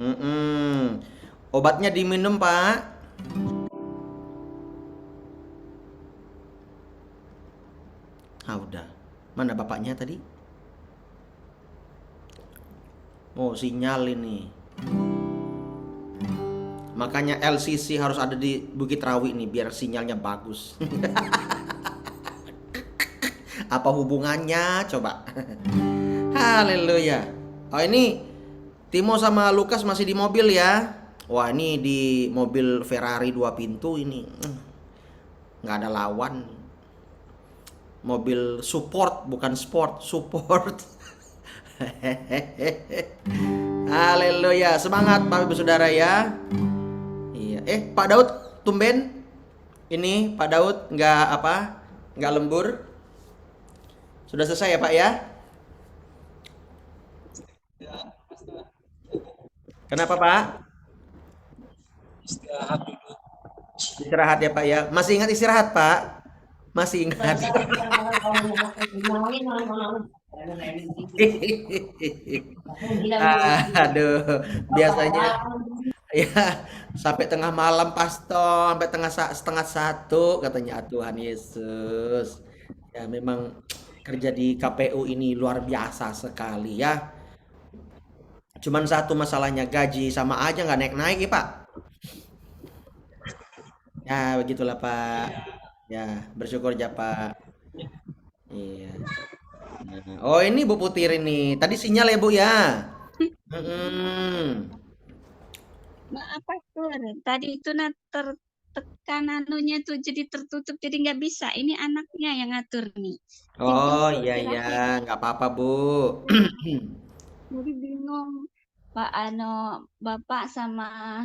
Mm-mm. Obatnya diminum, Pak. Ah, udah. Mana bapaknya tadi? Oh, sinyal ini. Makanya LCC harus ada di Bukit Rawi nih biar sinyalnya bagus. Apa hubungannya? Coba. Haleluya. Oh, ini Timo sama Lukas masih di mobil ya. Wah, ini di mobil Ferrari 2 pintu ini. Nggak ada lawan. Mobil support bukan sport, support. Haleluya. Semangat Bapak Ibu Saudara ya. Iya. Pak Daud, tumben ini Pak Daud nggak apa? Nggak lembur. Sudah selesai ya Pak ya? Kenapa Pak? Istirahat ya Pak ya. Masih ingat istirahat Pak? Masih ingat. Aduh, biasanya ya sampai tengah malam pastor, sampai setengah satu katanya. "Ah, Tuhan Yesus. Ya memang kerja di KPU ini luar biasa sekali ya. Cuman satu masalahnya gaji sama aja nggak naik-naik ya Pak. Ya begitulah Pak. Ya bersyukur aja Pak. Iya. Nah, oh ini Bu Putri ini. Tadi sinyal ya Bu ya. Mm-mm. Apa tuh? Tadi itu tertekan anunya tuh jadi tertutup jadi nggak bisa. Ini anaknya yang ngatur nih. Tidur Oh iya iya, istirahat. nggak apa-apa Bu. Jadi bingung. Pak Bapak sama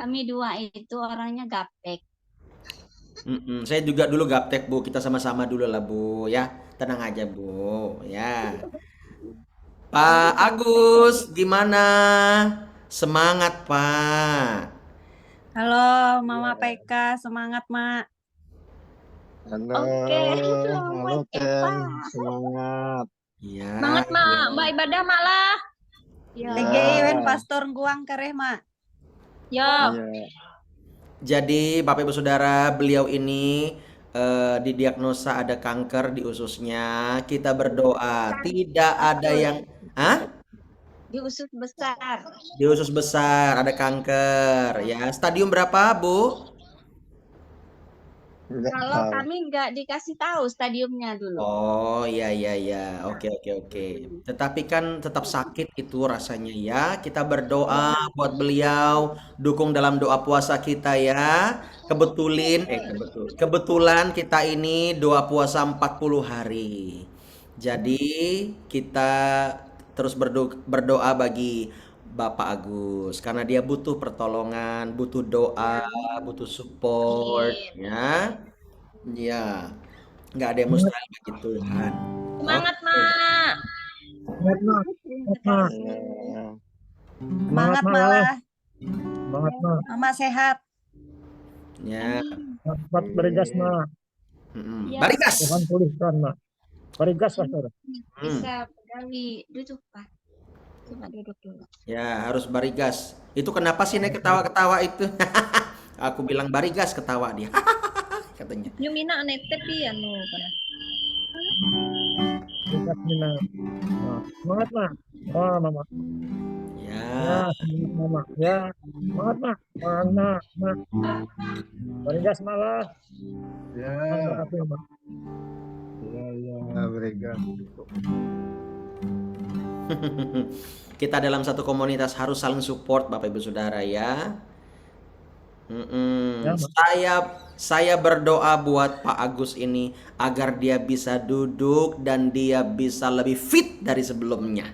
kami dua itu orangnya gaptek. Saya juga dulu gaptek Bu, kita sama-sama dulu lah Bu ya. Tenang aja Bu ya. Pak Agus, gimana? Semangat Pak. Halo, Mama Ya. PK, semangat, Mak. Halo, Oke, halo selamat ya Ken, Pak. semangat. Iya, Semangat iya. Mak, Mbak ibadah malah. Ya, TGI wen Ya, pastor guang kareh, Mak. ya. iya. Jadi Bapak Ibu Saudara, beliau ini didiagnosa ada kanker di ususnya. Kita berdoa, tidak ada Betul. yang, hah? Di usus besar. Di usus besar ada kanker ya. Stadium berapa, Bu? Enggak Kalau tahu. kami nggak dikasih tahu stadiumnya dulu. Oh iya iya iya, oke oke oke. Tetapi kan tetap sakit itu rasanya ya. Kita berdoa buat beliau, dukung dalam doa puasa kita ya. Kebetulan kita ini doa puasa 40 hari. Jadi kita terus berdoa bagi Bapak Agus karena dia butuh pertolongan, butuh doa, butuh support Amin. ya. Ya. Nggak ada yang mustahil bagi Tuhan. Semangat, Oke. Mak. Semangat, Mak. Terima Semangat, Mak. kasih. Ya, Semangat, Semangat, Mak. malah. Semangat, Mak. Mama sehat. Ya. Amin. Cepat berigas, Mak. Ya, Barikas. Tuhan pulihkan, Mak. Berigas, Pastor. bisa pegali. Duduk, Pak. Coba duduk dulu. Ya, harus barigas. Itu kenapa sih Nek ketawa-ketawa itu? Aku bilang barigas ketawa dia. Katanya. Yung mina tapi ano pala. Berigas, Mina. Nah, semangat, Mak. Oh, Mama. Ya. Ya, semangat, Mama. Ya, semangat, Mak. Semangat, Mak. Berigas, malah. Terima kasih, Mak. ya, berikan. Kita dalam satu komunitas harus saling support Bapak Ibu Saudara ya. Ya, Mak. Saya berdoa buat Pak Agus ini agar dia bisa duduk dan dia bisa lebih fit dari sebelumnya.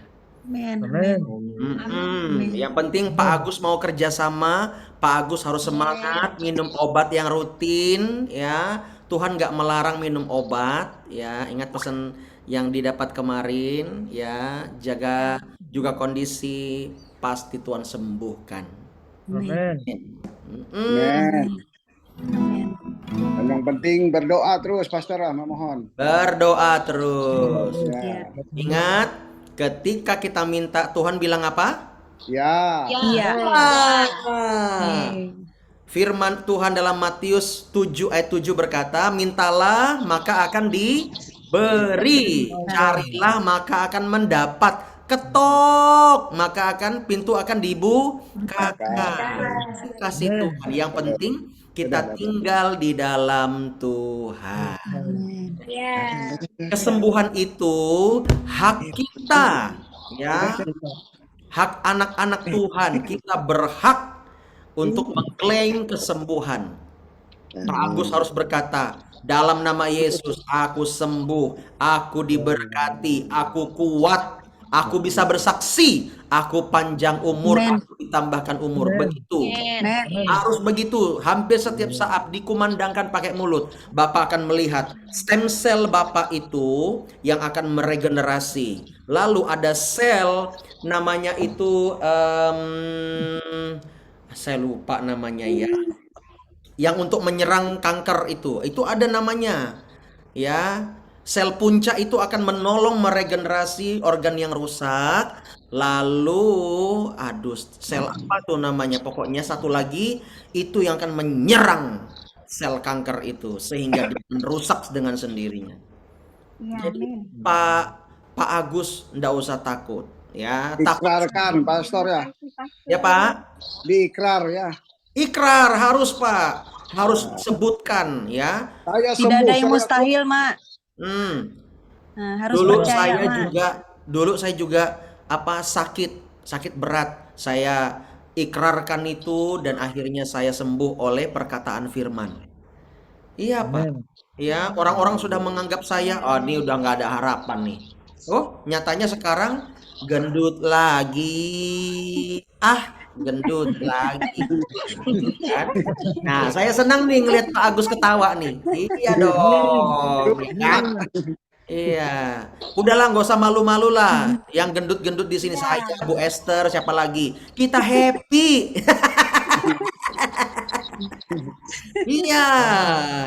Amin. Amin. Yang penting Pak Agus mau kerjasama, Pak Agus harus semangat minum obat yang rutin ya. Tuhan nggak melarang minum obat ya. Ingat pesan yang didapat kemarin ya. Jaga juga kondisi, pasti Tuhan sembuhkan. Amin. Amin. Amin. Dan yang penting berdoa terus, Pastor, mohon. Berdoa terus. Ya, Ingat, ketika kita minta, Tuhan bilang apa? Ya. Iya. Ah. Oke. Firman Tuhan dalam Matius 7 ayat 7 berkata, mintalah maka akan diberi, carilah maka akan mendapat, ketok maka pintu akan dibukakan. Kasih Tuhan. Yang penting kita tinggal di dalam Tuhan. Amin. Ya. Kesembuhan itu hak kita, ya. Hak anak-anak Tuhan, kita berhak untuk mengklaim kesembuhan. Pak Agus harus berkata, dalam nama Yesus, aku sembuh, aku diberkati, aku kuat, aku bisa bersaksi, aku panjang umur, Amen. aku ditambahkan umur. Begitu. Amen. Harus begitu, hampir setiap saat dikumandangkan pakai mulut. Bapak akan melihat stem sel Bapak itu yang akan meregenerasi. Lalu ada sel namanya itu saya lupa namanya ya. Yang untuk menyerang kanker itu ada namanya. Ya, sel punca itu akan menolong meregenerasi organ yang rusak. Lalu, aduh, sel apa tuh namanya? Pokoknya satu lagi itu yang akan menyerang sel kanker itu sehingga dia merusak dengan sendirinya. Ya, Jadi amin. Pak Agus ndak usah takut, ya. Takut Ikrarkan, Pastor ya. ya Pak. Diikrar ya. Ikrar harus Pak, harus sebutkan ya. Saya Tidak sembuh. ada yang saya mustahil, Mak. Hmm. Nah, harus Dulu percaya, saya Mak. juga sakit berat. Saya ikrarkan itu dan akhirnya saya sembuh oleh perkataan firman. Iya Pak. Amin. Ya, orang-orang sudah menganggap saya, oh ini udah nggak ada harapan nih. Oh, nyatanya sekarang gendut lagi. Gendut lagi. Kan? Nah, saya senang nih ngelihat Pak Agus ketawa nih. Iya dong, ya kan? Iya. Udahlah, nggak usah malu-malu lah. Yang gendut-gendut di sini saya, Bu Esther, siapa lagi? Kita happy. Iya,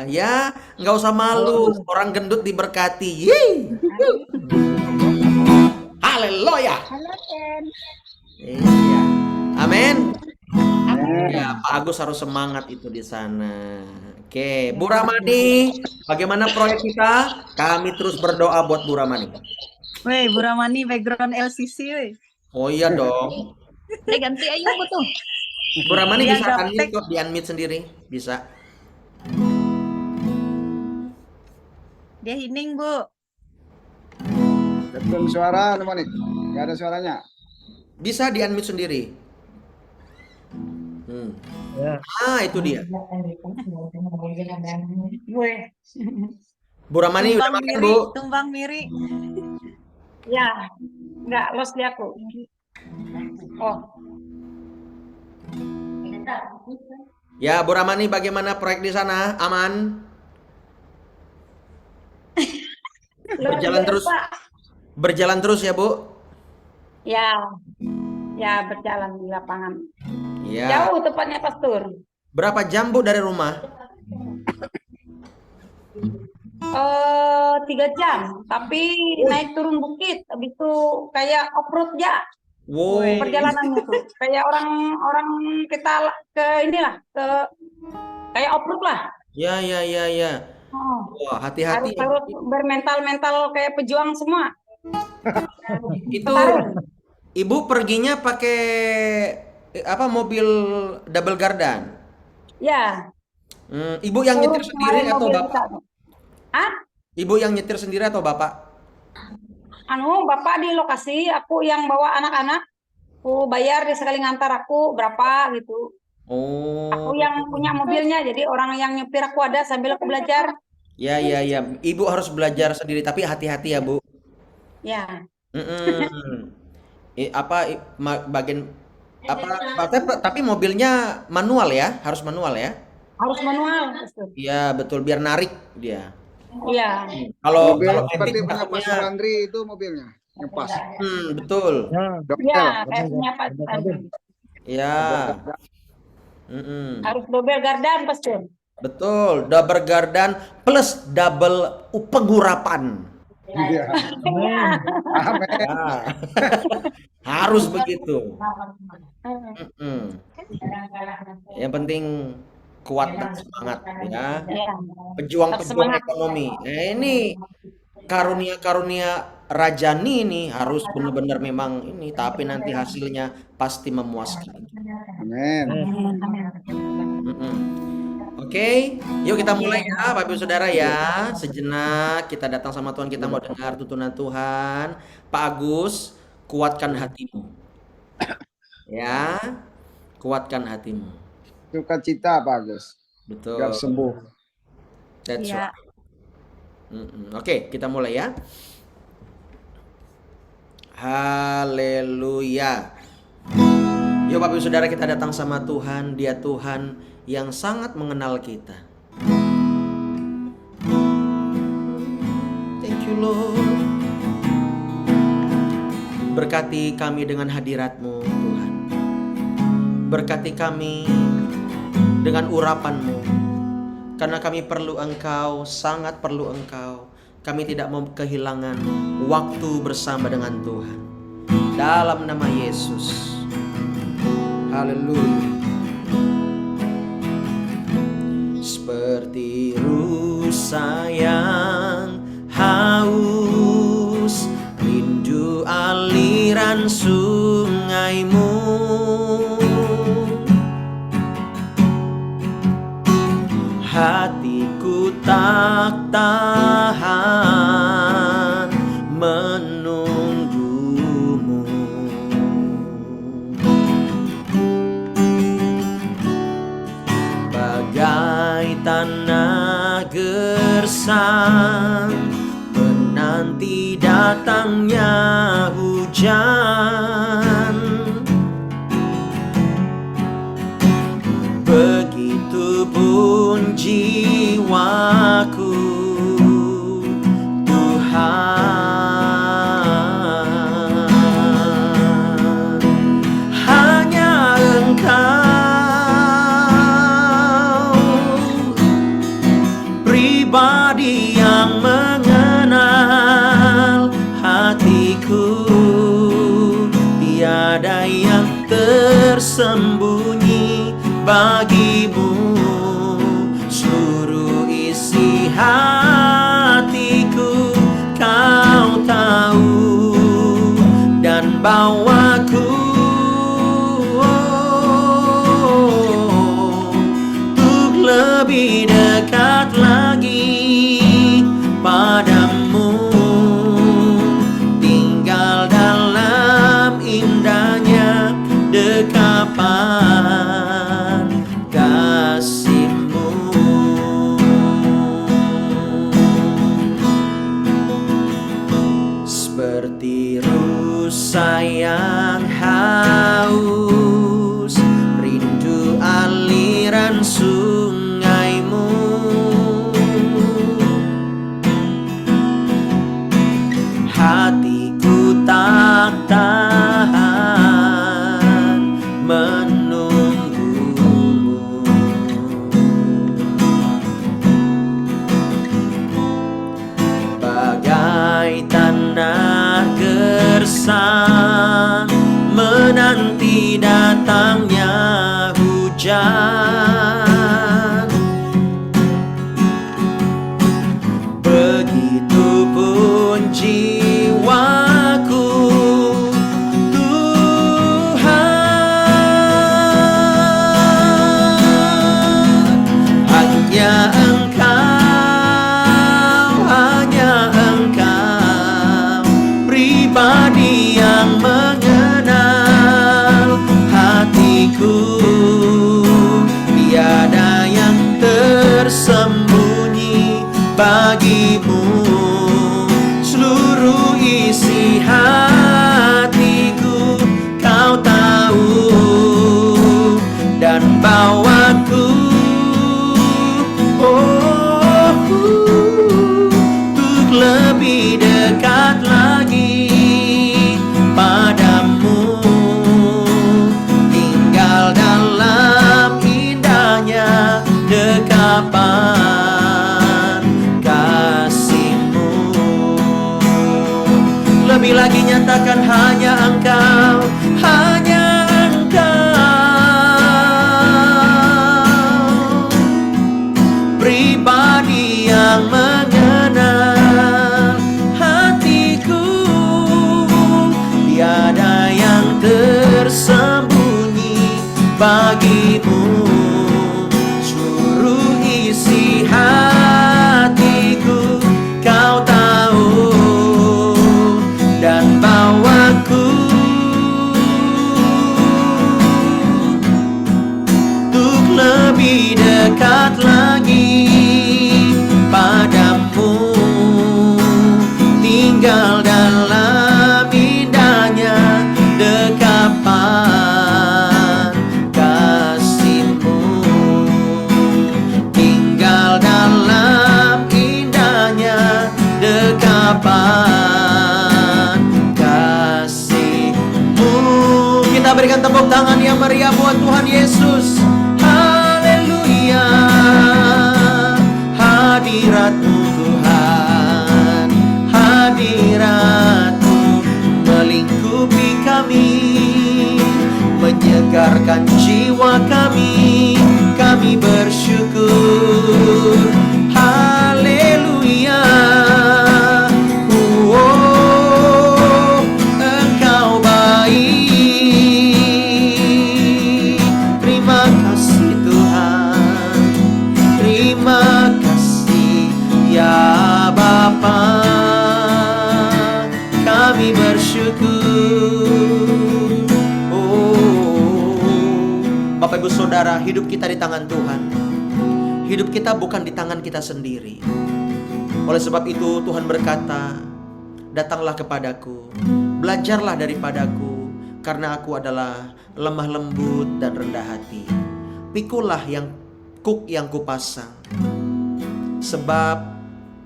ya, nggak usah malu. Orang gendut diberkati. Yeay. Haleluya. Halo, Ken. Iya. Amin. Ya, Pak Agus harus semangat itu di sana. Oke, Bu Ramani, bagaimana proyek kita? Kami terus berdoa buat Bu Ramani. Woi, Bu Ramani background LCC, woi. Oh iya dong. Udah ganti aja tuh. Bu Ramani Dia bisa gaptek. unmute kok, di-unmute sendiri. Bisa. Dia hening, Bu. Betul suara, teman nih. Nggak ada suaranya. Bisa di-unmute sendiri. Ya. Itu dia. Bu Ramani udah Tumbang makan, miri, Bu? tumbang miri. Ya, nggak los di aku. Oh, Ya, Bu Ramani bagaimana proyek di sana? Aman? luar Berjalan biasa. terus. Berjalan terus ya, Bu? Ya, ya berjalan di lapangan. Ya. Jauh tepatnya, Pastor. Berapa jam, Bu, dari rumah? 3 jam, tapi naik turun bukit, habis itu kayak off-road ya Wow. perjalanannya tuh. Kayak orang kita ke inilah, kayak off-road lah. Ya. Oh, Wah, hati-hati. harus bermental kayak pejuang semua. Itu Petarung. Ibu perginya pakai apa, mobil double gardan? Ya, Ibu yang nyetir urus sendiri kemarin atau mobil Bapak? kita tuh. Ah, Ibu yang nyetir sendiri atau Bapak? Bapak di lokasi, aku yang bawa anak-anak. Aku bayar dia sekali ngantar aku berapa gitu. Oh. Aku yang punya mobilnya, jadi orang yang nyupir aku ada sambil aku belajar. Ya. Ibu harus belajar sendiri, tapi hati-hati ya, Bu. Ya, Bagian tapi mobilnya manual ya, harus manual ya. harus manual. Pastor. Iya, betul, biar narik dia. Iya, Kalau Mobil kalau seperti metik punya takutnya, Pastor Andri itu mobilnya. Yang pas. betul. Ya. Double. iya, kayak punya Pak Andri. Ya. Harus double gardan, Pastor. Betul, double gardan plus double pengurapan. Iya. Amin. Amin. Ya. Harus begitu. Mm-mm. Yang penting kuat dan semangat ya. Ya, Pejuang-pejuang semangat. ekonomi. Nah, ini karunia-karunia rajani ini harus benar-benar memang ini, tapi nanti hasilnya pasti memuaskan. Amin. Mm-mm. Oke, yuk kita mulai ya, Bapak Ibu Saudara ya. Sejenak kita datang sama Tuhan, kita mau dengar tuntunan Tuhan. Pak Agus, kuatkan hatimu. Ya, kuatkan hatimu. Sukacita Pak Agus. Betul. Biar sembuh. That's Iya. right. Oke, kita mulai ya. Haleluya. Yuk Bapak Ibu Saudara, kita datang sama Tuhan. Dia Tuhan yang sangat mengenal kita. Thank you Lord. Berkati kami dengan hadirat-Mu Tuhan. Berkati kami dengan urapan-Mu. Karena kami perlu Engkau, sangat perlu Engkau. Kami tidak mau kehilangan waktu bersama dengan Tuhan. Dalam nama Yesus. Haleluya. Seperti rusa yang haus, rindu aliran sungai-Mu. Hatiku tak tahan menunggumu. Bagai tanah gersang menanti datangnya hujan, begitupun jiwaku Tuhan. Hanya Engkau pribadi yang mengenal hatiku. Tiada yang tersembunyi bagimu. Seluruh isi hatiku Kau tahu, dan bawaku untuk lebih dekat lagi padamu, tinggal dalam indahnya dekapan kasih-Mu. Seperti rusa yang haus, rindu aliran sungai-Mu. Hatiku tak tahan menunggumu. Bagai tanah gersang menanti tersembunyi bagimu. Seluruh isi hatiku Kau tahu, dan bawaku untuk lebih dekat lagi padamu, tinggal dalam indahnya dekapan kasih-Mu, tinggal dalam indahnya dekapan kasih-Mu. Kita berikan tepuk tangan yang meriah buat Tuhan Yesus. Haleluya. Hadirat-Mu Tuhan, hadirat-Mu melingkupi kami, menyegarkan jiwa kami, kami bersyukur. Haleluya. Oh, Engkau baik. Terima kasih Tuhan, terima kasih ya Bapa, kami bersyukur. Oh, Bapak Ibu Saudara, hidup kita di tangan Tuhan. Hidup kita bukan di tangan kita sendiri. Oleh sebab itu Tuhan berkata, datanglah kepadaku, belajarlah daripadaku, karena aku adalah lemah lembut dan rendah hati. Pikulah kuk yang kupasang, sebab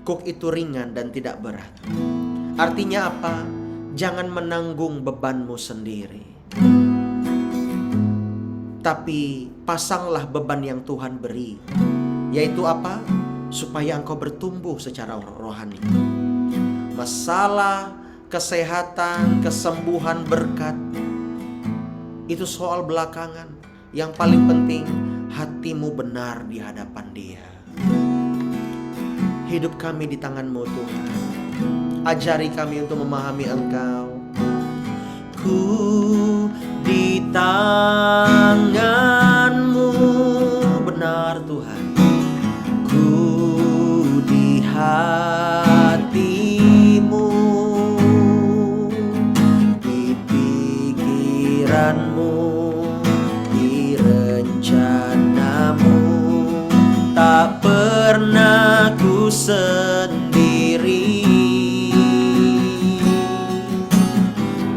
kuk itu ringan dan tidak berat. Artinya apa? Jangan menanggung bebanmu sendiri, tapi pasanglah beban yang Tuhan beri. Yaitu apa? Supaya engkau bertumbuh secara rohani. Masalah, kesehatan, kesembuhan, berkat, itu soal belakangan. Yang paling penting, hatimu benar di hadapan Dia. Hidup kami di tangan-Mu Tuhan. Ajari kami untuk memahami Engkau. Ku di tangan-Mu, benar Tuhan. Ku di hati-Mu, di pikiran-Mu, di rencana-Mu. Tak pernah ku sendiri.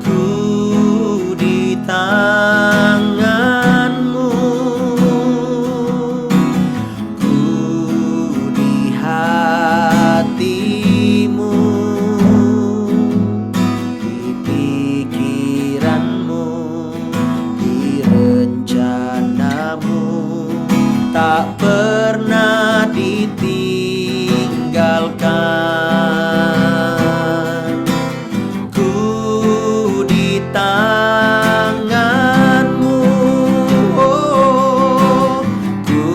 Ku di tangan-Mu, ku di hati-Mu, di pikiran-Mu, di rencana-Mu. Tak pernah ditinggalkan. Ku di tangan-Mu, oh, ku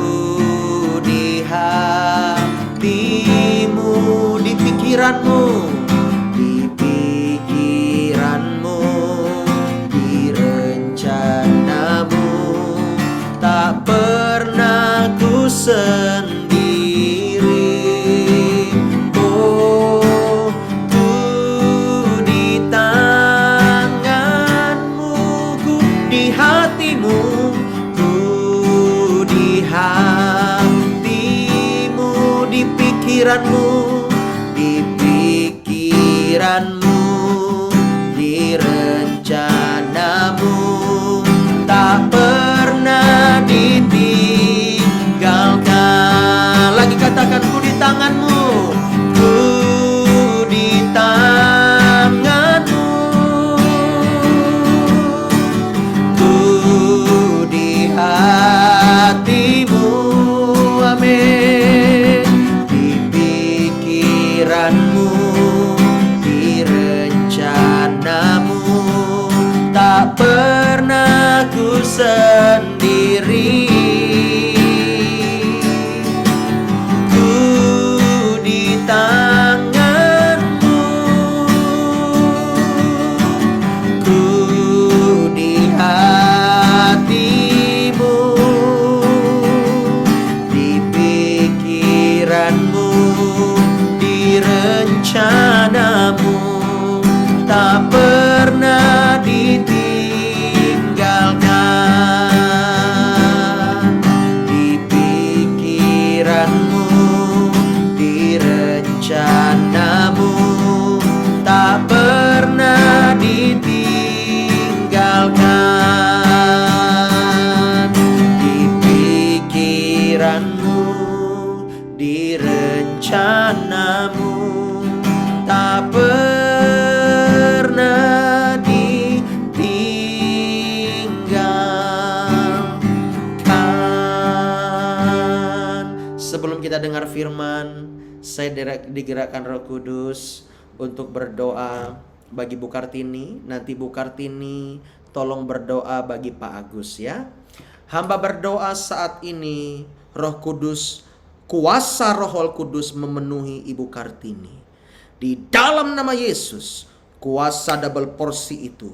di hati-Mu, di pikiran-Mu, di pikiran-Mu, di rencana-Mu. Tak pernah ku sendiri. Oh, ku di tangan-Mu, ku di hati-Mu, ku di hati-Mu, di pikiran-Mu, di pikiran-Mu, di rencana-Mu. Tak pernah ditinggalkan. Lagi katakan, ku di tangan-Mu, ku di tangan-Mu, ku di hati-Mu, amin. Di pikiran-Mu, di rencana-Mu. Tak pernah ku sendiri. Ku di tangan-Mu, ku di hati. kita dengar firman, saya digerakkan Roh Kudus untuk berdoa bagi Bu Kartini. Nanti Bu Kartini tolong berdoa bagi Pak Agus ya. Hamba berdoa saat ini, Roh Kudus, kuasa Roh Kudus memenuhi Ibu Kartini. Di dalam nama Yesus, kuasa double porsi itu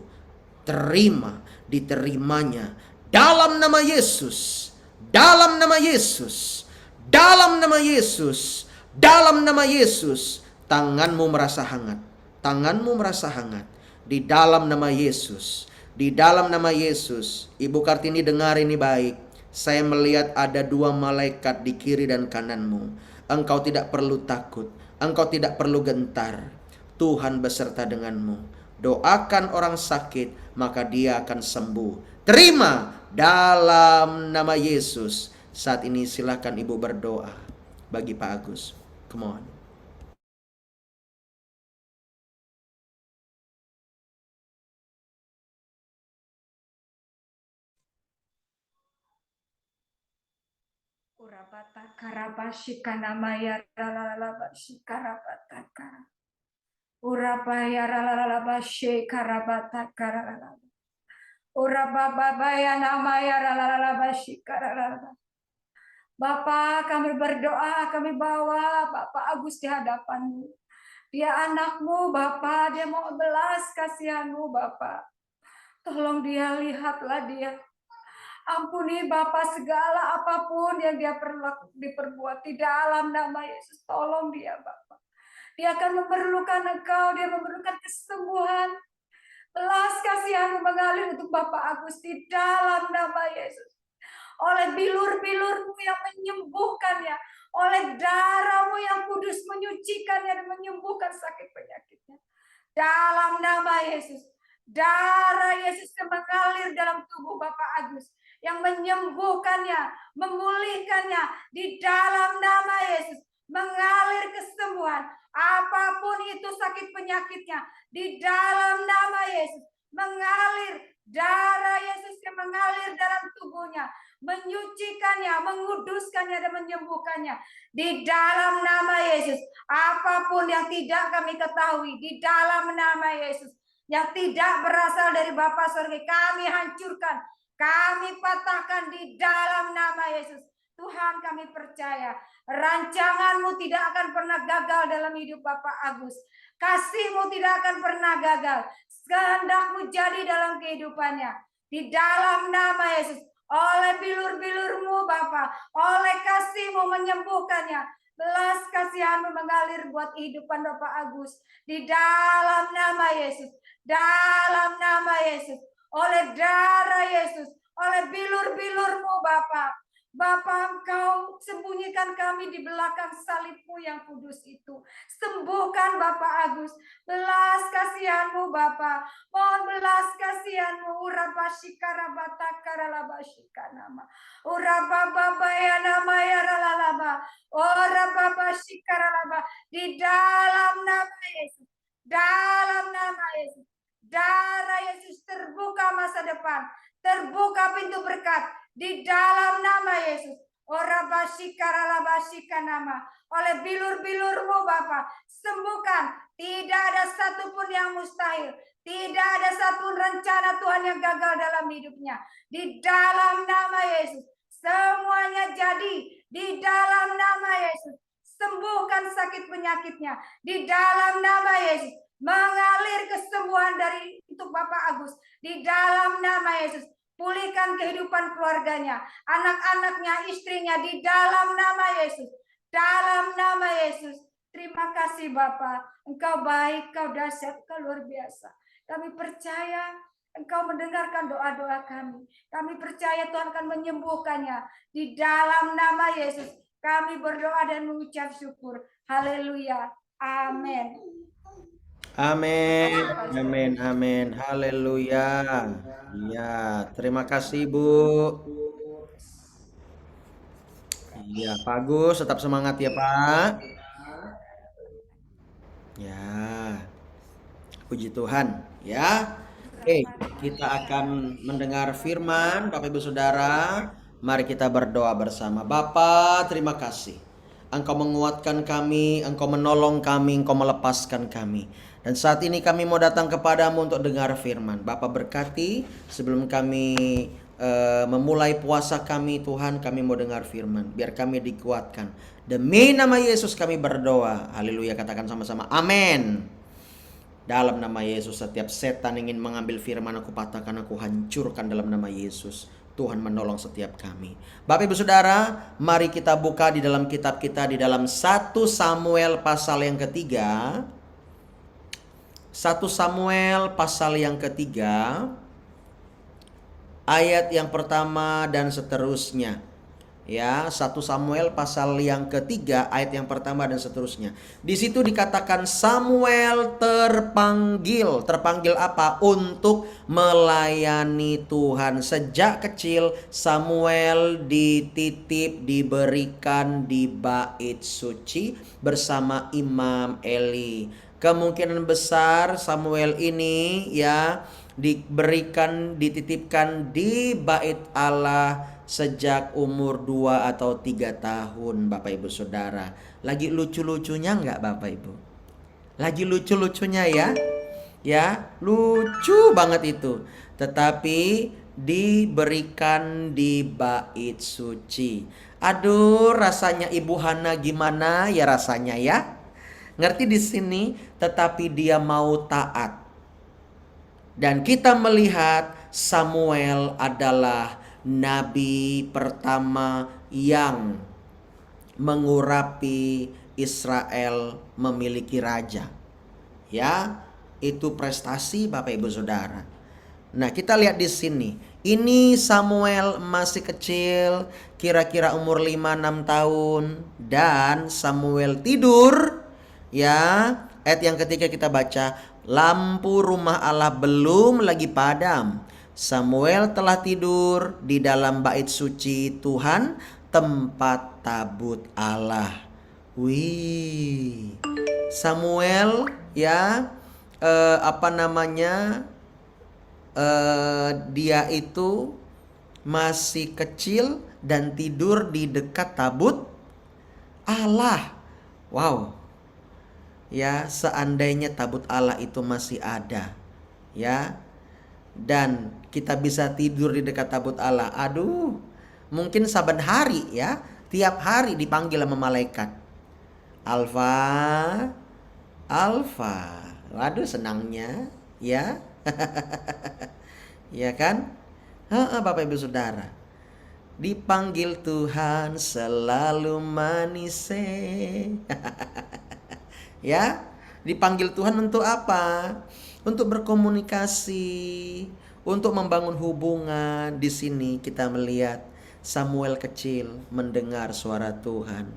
diterimanya dalam nama Yesus, dalam nama Yesus, dalam nama Yesus, dalam nama Yesus. Tanganmu merasa hangat, tanganmu merasa hangat di dalam nama Yesus, di dalam nama Yesus. Ibu Kartini dengar ini baik. Saya melihat ada 2 malaikat di kiri dan kananmu. Engkau tidak perlu takut, engkau tidak perlu gentar. Tuhan beserta denganmu. Doakan orang sakit, maka dia akan sembuh. Terima dalam nama Yesus. Saat ini silakan Ibu berdoa bagi Pak Agus. Come on. Urabata karabashikana maya ralalabashikarabataka. Urabaya ralalabashe karabata karalala. Urababaya namaya ralalabashikaralala. Bapak, kami berdoa, kami bawa Bapak Agus di hadapan-Mu. Dia anakmu, Bapak, dia mau belas kasihan-Mu, Bapak. Tolong dia, lihatlah dia. Ampuni Bapak segala apapun yang dia diperbuat di dalam nama Yesus. Tolong dia, Bapak. Dia akan memerlukan Engkau, dia memerlukan kesembuhan. Belas kasihan-Mu mengalir untuk Bapak Agus di dalam nama Yesus. Oleh bilur-bilur-Mu yang menyembuhkannya, oleh darah-Mu yang kudus menyucikannya dan menyembuhkan sakit penyakitnya. Dalam nama Yesus, darah Yesus yang mengalir dalam tubuh Bapak Agus, yang menyembuhkannya, memulihkannya di dalam nama Yesus, mengalir kesembuhan. Apapun itu sakit penyakitnya, di dalam nama Yesus, mengalir darah Yesus yang mengalir dalam tubuhnya, menyucikannya, menguduskannya, dan menyembuhkannya. Di dalam nama Yesus, apapun yang tidak kami ketahui, di dalam nama Yesus, yang tidak berasal dari Bapa Surga, kami hancurkan, kami patahkan di dalam nama Yesus. Tuhan, kami percaya rancangan-Mu tidak akan pernah gagal dalam hidup Bapak Agus. Kasih-Mu tidak akan pernah gagal. Kehendak-Mu jadi dalam kehidupannya. Di dalam nama Yesus, oleh bilur-bilur-Mu Bapa, oleh kasih-Mu menyembuhkannya. Belas kasihan-Mu mengalir buat kehidupan Bapak Agus. Di dalam nama Yesus, dalam nama Yesus, oleh darah Yesus, oleh bilur-bilur-Mu Bapa. Bapa, Engkau sembunyikan kami di belakang salib-Mu yang kudus itu. Sembuhkan Bapak Agus. Belas kasihan-Mu Bapa. Mohon belas kasihan-Mu. Urabashikarabatakalalabashikanama. Urabababaya ralalaba. Urababashikaralaba. Di dalam nama Yesus. Dalam nama Yesus. Darah Yesus, terbuka masa depan. Terbuka pintu berkat. Di dalam nama Yesus, Orabashikaralabashikanama, oleh bilur-bilur-Mu Bapa, sembuhkan. Tidak ada satupun yang mustahil. Tidak ada satupun rencana Tuhan yang gagal dalam hidupnya. Di dalam nama Yesus, semuanya jadi. Di dalam nama Yesus, sembuhkan sakit penyakitnya. Di dalam nama Yesus, mengalir kesembuhan dari untuk Bapak Agus. Di dalam nama Yesus, pulihkan kehidupan keluarganya, anak-anaknya, istrinya di dalam nama Yesus. Dalam nama Yesus. Terima kasih Bapa. Engkau baik, Engkau dahsyat, Engkau luar biasa. Kami percaya Engkau mendengarkan doa-doa kami. Kami percaya Tuhan akan menyembuhkannya. Di dalam nama Yesus kami berdoa dan mengucap syukur. Haleluya. Amin. Amin, amin, amin, haleluya. Ya, terima kasih Bu. Ya, Pak Agus, tetap semangat ya Pak. Ya, puji Tuhan. Ya, oke, kita akan mendengar firman, Bapak Ibu Saudara. Mari kita berdoa bersama. Bapa, terima kasih Engkau menguatkan kami, Engkau menolong kami, Engkau melepaskan kami. Dan saat ini kami mau datang kepadamu untuk dengar firman. Bapa berkati sebelum kami memulai puasa kami, Tuhan, kami mau dengar firman. Biar kami dikuatkan. Demi nama Yesus kami berdoa. Haleluya, katakan sama-sama amin. Dalam nama Yesus, setiap setan ingin mengambil firman, aku patahkan, aku hancurkan dalam nama Yesus. Tuhan menolong setiap kami. Bapak Ibu Saudara, mari kita buka di dalam kitab kita di dalam 1 Samuel pasal yang ketiga. 1 Samuel pasal yang ketiga, ayat yang pertama dan seterusnya. Ya, 1 Samuel pasal yang ketiga ayat yang pertama dan seterusnya. Di situ dikatakan Samuel terpanggil. Terpanggil apa? Untuk melayani Tuhan. Sejak kecil Samuel diberikan di bait suci bersama Imam Eli. Kemungkinan besar Samuel ini ya dititipkan di bait Allah sejak umur 2 atau 3 tahun, Bapak Ibu Saudara. Lagi lucu-lucunya enggak Bapak Ibu? Lagi lucu-lucunya ya? Ya, lucu banget itu. Tetapi diberikan di bait suci. Aduh, rasanya Ibu Hana gimana ya rasanya ya? Ngerti di sini, tetapi dia mau taat. Dan kita melihat Samuel adalah nabi pertama yang mengurapi Israel memiliki raja. Ya, itu prestasi Bapak Ibu Saudara. Nah, kita lihat di sini. Ini Samuel masih kecil, kira-kira umur 5-6 tahun, dan Samuel tidur. Ya, ayat yang ketiga kita baca, lampu rumah Allah belum lagi padam. Samuel telah tidur di dalam bait suci Tuhan, tempat tabut Allah. Wih, Samuel ya, dia itu masih kecil dan tidur di dekat tabut Allah. Wow. Ya, seandainya tabut Allah itu masih ada, ya, dan kita bisa tidur di dekat tabut Allah. Aduh, mungkin saban hari ya, tiap hari dipanggil sama malaikat. Alfa, Alfa. Waduh, senangnya ya. Ya kan? Bapak Ibu Saudara. Dipanggil Tuhan selalu manis. Ya, dipanggil Tuhan untuk apa? Untuk berkomunikasi, untuk membangun hubungan. Di sini kita melihat Samuel kecil mendengar suara Tuhan.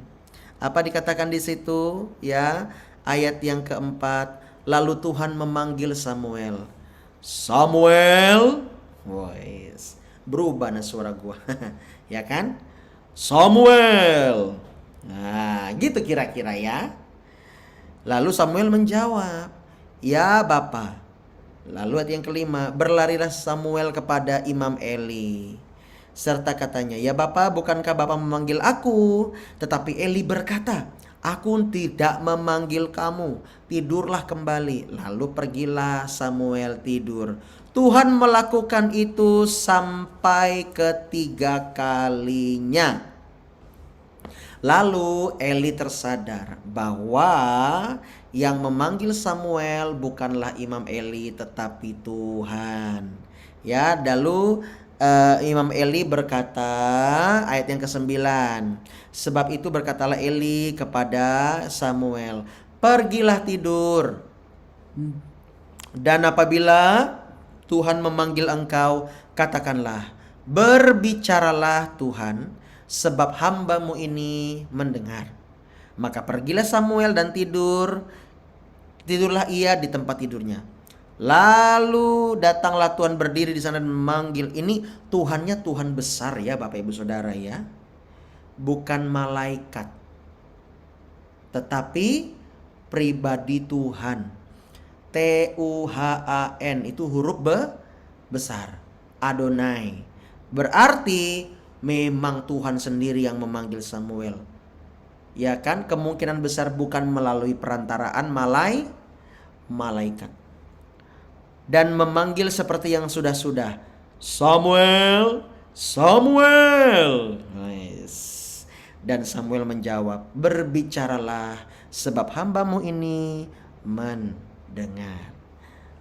Apa dikatakan di situ? Ya, ayat yang keempat. Lalu Tuhan memanggil Samuel. Samuel. Voice. Berubah nah suara gua. Ya kan? Samuel. Nah, gitu kira-kira ya. Lalu Samuel menjawab, ya Bapa. Lalu ayat yang kelima, berlarilah Samuel kepada Imam Eli. Serta katanya, ya Bapa, bukankah Bapa memanggil aku? Tetapi Eli berkata, aku tidak memanggil kamu. Tidurlah kembali. Lalu pergilah Samuel tidur. Tuhan melakukan itu sampai ketiga kalinya. Lalu Eli tersadar bahwa yang memanggil Samuel bukanlah Imam Eli tetapi Tuhan. Ya, lalu Imam Eli berkata, ayat yang ke-9. Sebab itu berkatalah Eli kepada Samuel, pergilah tidur. Dan apabila Tuhan memanggil engkau, katakanlah, berbicaralah Tuhan, sebab hambamu ini mendengar. Maka pergilah Samuel dan tidurlah ia di tempat tidurnya. Lalu datanglah Tuhan berdiri di sana dan memanggil. Ini Tuhannya Tuhan besar ya Bapak Ibu Saudara ya. Bukan malaikat, tetapi pribadi Tuhan. Tuhan itu huruf besar. Adonai. Berarti memang Tuhan sendiri yang memanggil Samuel. Ya kan, kemungkinan besar bukan melalui perantaraan malaikat. Dan memanggil seperti yang sudah-sudah. Samuel, Samuel. Nice. Dan Samuel menjawab, berbicaralah sebab hambamu ini mendengar.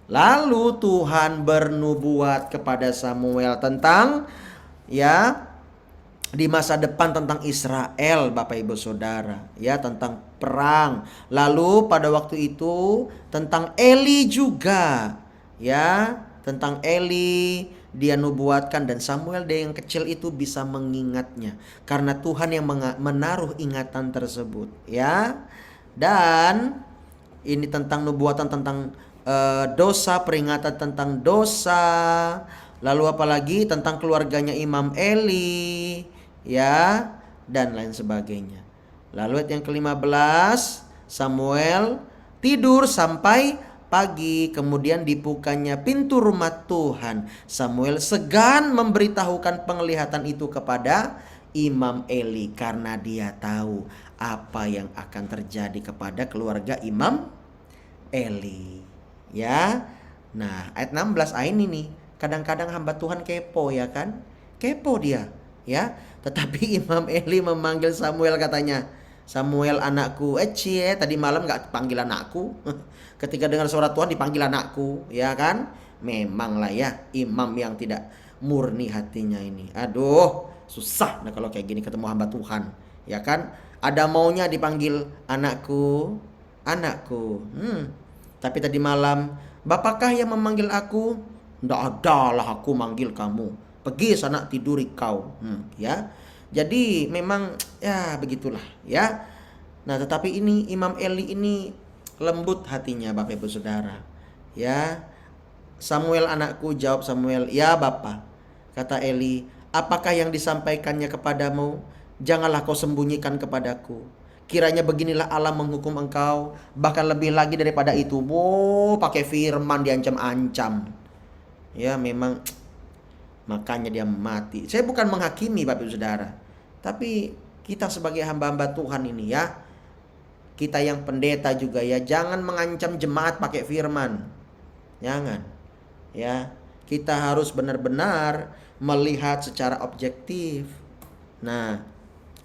Lalu Tuhan bernubuat kepada Samuel tentang di masa depan tentang Israel, Bapak Ibu Saudara, tentang perang. Lalu pada waktu itu tentang Eli juga, tentang Eli dia nubuatkan, dan Samuel dia yang kecil itu bisa mengingatnya karena Tuhan yang menaruh ingatan tersebut, Dan ini tentang nubuatan tentang dosa, peringatan tentang dosa. Lalu apalagi tentang keluarganya Imam Eli, dan lain sebagainya. Lalu ayat yang ke-15, Samuel tidur sampai pagi, kemudian dibukanya pintu rumah Tuhan. Samuel segan memberitahukan penglihatan itu kepada Imam Eli karena dia tahu apa yang akan terjadi kepada keluarga Imam Eli. Nah, ayat 16 ini nih, kadang-kadang hamba Tuhan kepo, kan? Kepo dia, Tetapi Imam Eli memanggil Samuel, katanya, Samuel anakku. Tadi malam gak panggil anakku. Ketika dengar suara Tuhan dipanggil anakku, kan? Memanglah imam yang tidak murni hatinya ini. Aduh, susah nah kalau kayak gini ketemu hamba Tuhan, kan? Ada maunya dipanggil anakku, anakku. Tapi tadi malam, Bapakkah yang memanggil aku? Nggak ada lah aku manggil kamu. Pergi sana tiduri kau. Jadi memang begitulah, Nah, tetapi ini Imam Eli ini lembut hatinya, Bapak Ibu Saudara. Samuel anakku, jawab Samuel, ya Bapa. Kata Eli, apakah yang disampaikannya kepadamu? Janganlah kau sembunyikan kepadaku. Kiranya beginilah Allah menghukum engkau, bahkan lebih lagi daripada itu. Pakai firman diancam-ancam. Memang makanya dia mati. Saya bukan menghakimi, Bapak Ibu Saudara, tapi kita sebagai hamba-hamba Tuhan ini, kita yang pendeta juga, jangan mengancam jemaat pakai firman. Jangan. Kita harus benar-benar melihat secara objektif. Nah,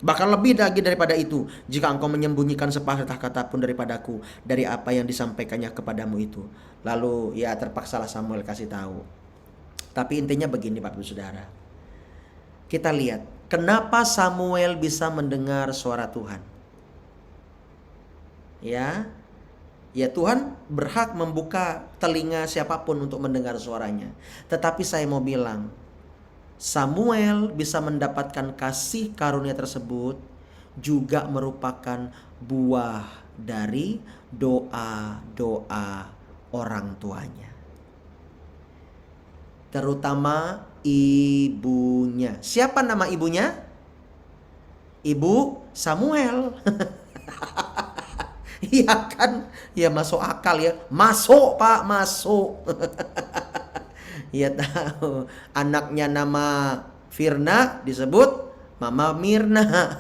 bahkan lebih lagi daripada itu, jika engkau menyembunyikan sepatah kata pun daripadaku dari apa yang disampaikannya kepadamu itu. Lalu terpaksalah Samuel kasih tahu. Tapi intinya begini, Bapak Ibu Saudara. Kita lihat kenapa Samuel bisa mendengar suara Tuhan. Tuhan berhak membuka telinga siapapun untuk mendengar suaranya. Tetapi saya mau bilang, Samuel bisa mendapatkan kasih karunia tersebut juga merupakan buah dari doa-doa orang tuanya. Terutama ibunya. Siapa nama ibunya? Ibu Samuel. Iya kan? Masuk akal ya. Masuk Pak, masuk. Tahu. Anaknya nama Firna disebut Mama Mirna.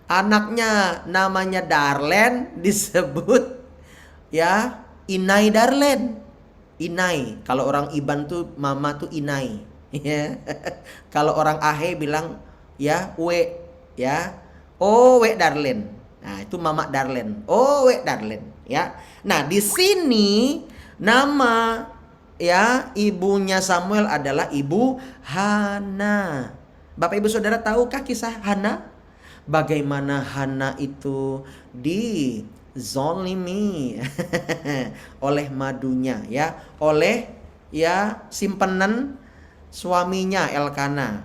Anaknya namanya Darlen disebut Inai Darlen. Inai. Kalau orang Iban tuh mama tuh Inai. Kalau orang Ahe bilang We. Oh, We Darlen. Nah, itu Mama Darlen. Oh, We Darlen, Nah, di sini nama ibunya Samuel adalah Ibu Hana. Bapak Ibu Saudara tahukah kisah Hana? Bagaimana Hana itu dizolimi oleh madunya, oleh simpenan suaminya Elkana.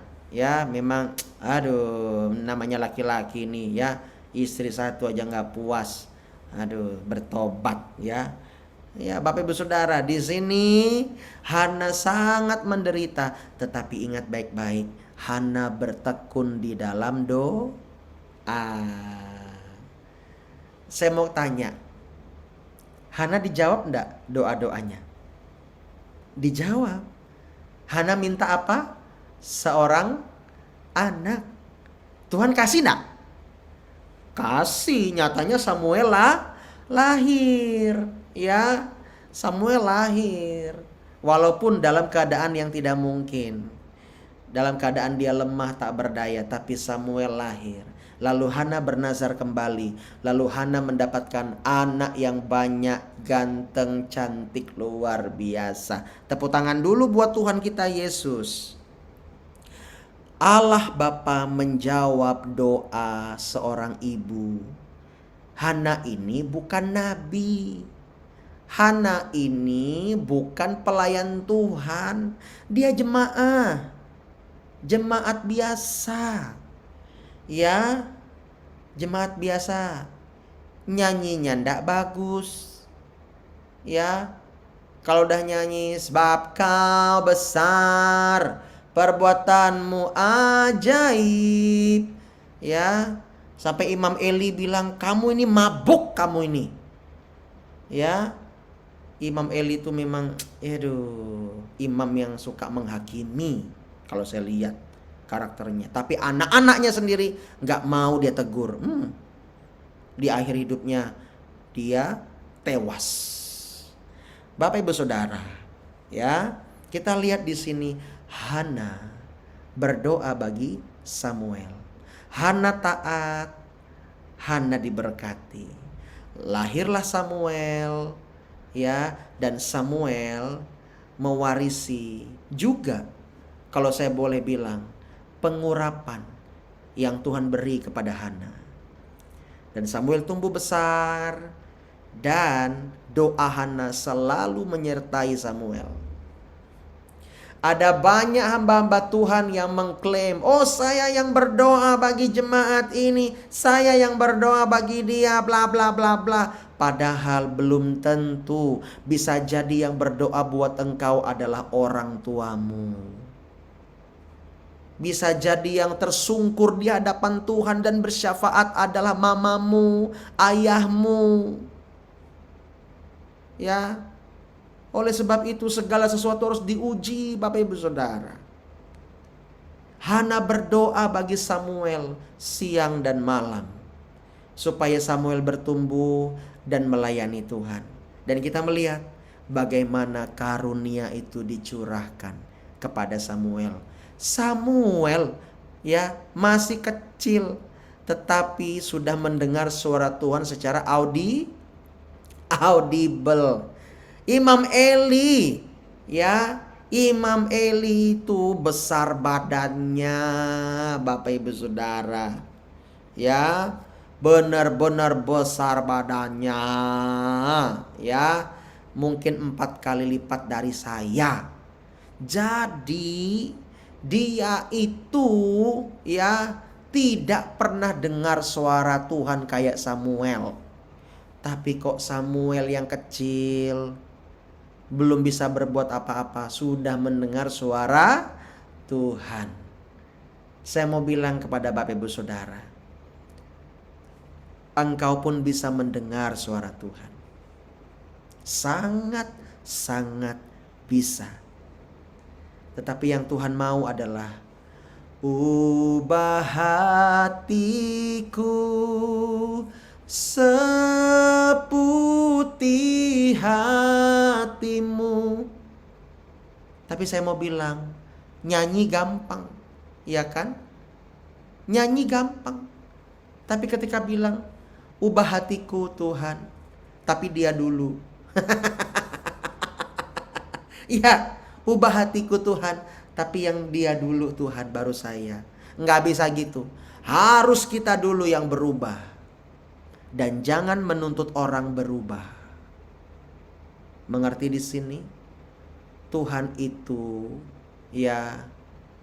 Memang aduh, namanya laki-laki nih, istri satu aja nggak puas. Aduh, bertobat, Bapak Ibu Saudara, di sini Hana sangat menderita, tetapi ingat baik-baik, Hana bertekun di dalam doa. Saya mau tanya, Hana dijawab enggak doa-doanya? Dijawab. Hana minta apa? Seorang anak. Tuhan kasih enggak? Kasih, nyatanya Samuel lahir, ya. Samuel lahir. Walaupun dalam keadaan yang tidak mungkin. Dalam keadaan dia lemah tak berdaya, tapi Samuel lahir. Lalu Hana bernazar kembali. Lalu Hana mendapatkan anak yang banyak, ganteng, cantik, luar biasa. Tepuk tangan dulu buat Tuhan kita Yesus. Allah Bapa menjawab doa seorang ibu. Hana ini bukan nabi. Hana ini bukan pelayan Tuhan. Dia jemaah. Jemaat biasa. Ya, jemaat biasa. Nyanyinya ndak bagus. Ya, kalau udah nyanyi sebab kau besar, perbuatanmu ajaib. Ya, sampai Imam Eli bilang, kamu ini mabuk kamu ini. Ya, Imam Eli itu memang, imam yang suka menghakimi. Kalau saya lihat karakternya. Tapi anak-anaknya sendiri nggak mau dia tegur. Di akhir hidupnya dia tewas. Bapak Ibu Saudara, ya, kita lihat di sini Hana berdoa bagi Samuel. Hana taat, Hana diberkati. Lahirlah Samuel, ya, dan Samuel mewarisi juga, kalau saya boleh bilang, pengurapan yang Tuhan beri kepada Hana. Dan Samuel tumbuh besar, dan doa Hana selalu menyertai Samuel. Ada banyak hamba-hamba Tuhan yang mengklaim, oh saya yang berdoa bagi jemaat ini, saya yang berdoa bagi dia, bla bla bla bla. Padahal belum tentu. Bisa jadi yang berdoa buat engkau adalah orang tuamu. Bisa jadi yang tersungkur di hadapan Tuhan dan bersyafaat adalah mamamu, ayahmu. Ya. Oleh sebab itu segala sesuatu harus diuji, Bapak Ibu Saudara. Hana berdoa bagi Samuel siang dan malam, supaya Samuel bertumbuh dan melayani Tuhan. Dan kita melihat bagaimana karunia itu dicurahkan kepada Samuel. Samuel, ya, masih kecil, tetapi sudah mendengar suara Tuhan secara audible. Imam Eli, ya, Imam Eli itu besar badannya, Bapak Ibu Saudara. Ya, benar-benar besar badannya. Ya, mungkin 4 kali lipat dari saya. Jadi dia itu, ya, tidak pernah dengar suara Tuhan kayak Samuel. Tapi kok Samuel yang kecil, belum bisa berbuat apa-apa, sudah mendengar suara Tuhan. Saya mau bilang kepada Bapak Ibu Saudara, engkau pun bisa mendengar suara Tuhan. Sangat-sangat bisa. Tetapi yang Tuhan mau adalah, ubah hatiku seputih hatimu. Tapi saya mau bilang, nyanyi gampang, ya kan? Nyanyi gampang. Tapi ketika bilang, ubah hatiku Tuhan, tapi dia dulu. Ya, ubah hatiku Tuhan, tapi yang dia dulu Tuhan, baru saya. Nggak bisa gitu. Harus kita dulu yang berubah. Dan jangan menuntut orang berubah. Mengerti di sini? Tuhan itu, ya,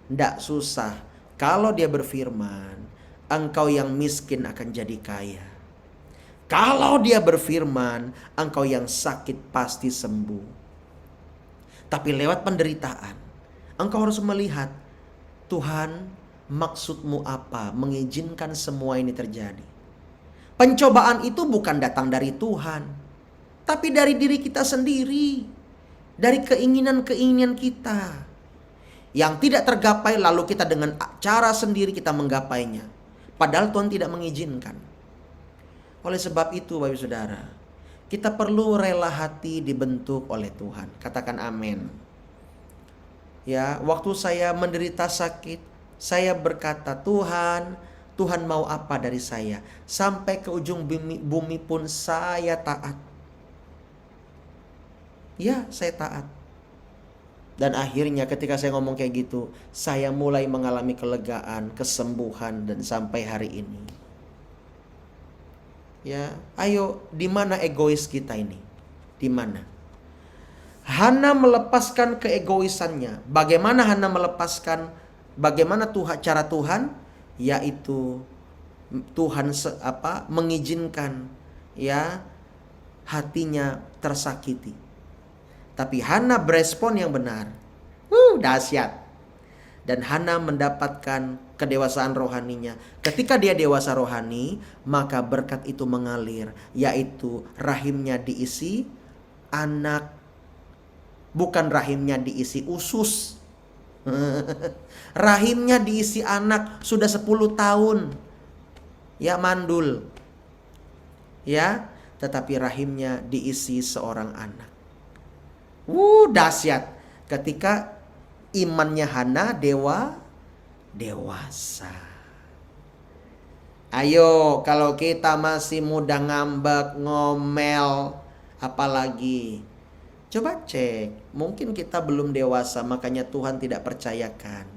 nggak susah. Kalau dia berfirman, engkau yang miskin akan jadi kaya. Kalau dia berfirman, engkau yang sakit pasti sembuh. Tapi lewat penderitaan, engkau harus melihat, Tuhan, maksudmu apa mengizinkan semua ini terjadi. Pencobaan itu bukan datang dari Tuhan, tapi dari diri kita sendiri. Dari keinginan-keinginan kita yang tidak tergapai, lalu kita dengan cara sendiri kita menggapainya. Padahal Tuhan tidak mengizinkan. Oleh sebab itu Bapak Ibu Saudara, kita perlu rela hati dibentuk oleh Tuhan. Katakan amin. Ya, waktu saya menderita sakit, saya berkata, Tuhan, Tuhan mau apa dari saya? Sampai ke ujung bumi pun saya taat. Ya, saya taat. Dan akhirnya ketika saya ngomong kayak gitu, saya mulai mengalami kelegaan, kesembuhan, dan sampai hari ini. Ya, ayo, di mana egois kita ini? Di mana? Hana melepaskan keegoisannya. Bagaimana Hana melepaskan? Bagaimana cara Tuhan? Yaitu Tuhan mengizinkan ya hatinya tersakiti. Tapi Hana berespon yang benar. Dahsyat. Dan Hana mendapatkan kedewasaan rohaninya. Ketika dia dewasa rohani, maka berkat itu mengalir, yaitu rahimnya diisi anak, bukan rahimnya diisi usus. Rahimnya diisi anak sudah 10 tahun. Ya, mandul. Ya, tetapi rahimnya diisi seorang anak. Dahsyat. Ketika imannya Hana dewasa. Ayo, kalau kita masih muda ngambek, ngomel, apalagi, coba cek. Mungkin kita belum dewasa, makanya Tuhan tidak percayakan.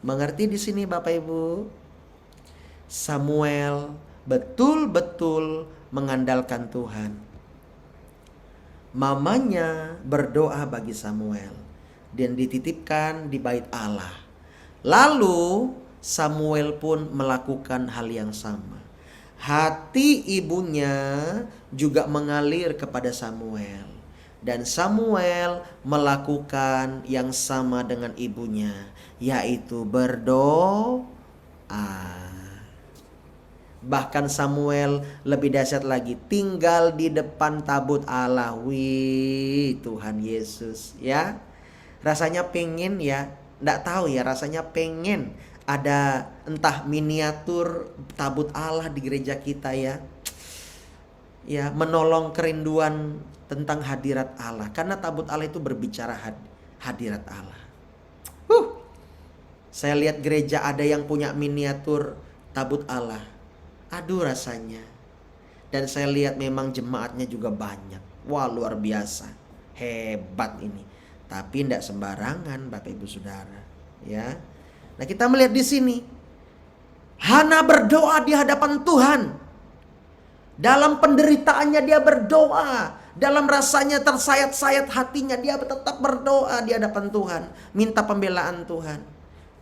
Mengerti di sini Bapak Ibu? Samuel betul-betul mengandalkan Tuhan. Mamanya berdoa bagi Samuel dan dititipkan di bait Allah. Lalu Samuel pun melakukan hal yang sama. Hati ibunya juga mengalir kepada Samuel. Dan Samuel melakukan yang sama dengan ibunya, yaitu berdoa. Bahkan Samuel lebih dahsyat lagi, tinggal di depan tabut Allah. Wih, Tuhan Yesus ya. Rasanya pengen ya, enggak tahu ya, rasanya pengen ada entah miniatur tabut Allah di gereja kita ya. Ya, menolong kerinduan tentang hadirat Allah. Karena tabut Allah itu berbicara hadirat Allah. Saya lihat gereja ada yang punya miniatur tabut Allah. Aduh rasanya. Dan saya lihat memang jemaatnya juga banyak. Wah, luar biasa. Hebat ini. Tapi tidak sembarangan Bapak Ibu Saudara. Ya. Nah, kita melihat di sini. Hana berdoa di hadapan Tuhan. Dalam penderitaannya dia berdoa. Dalam rasanya tersayat-sayat hatinya dia tetap berdoa di hadapan Tuhan. Minta pembelaan Tuhan.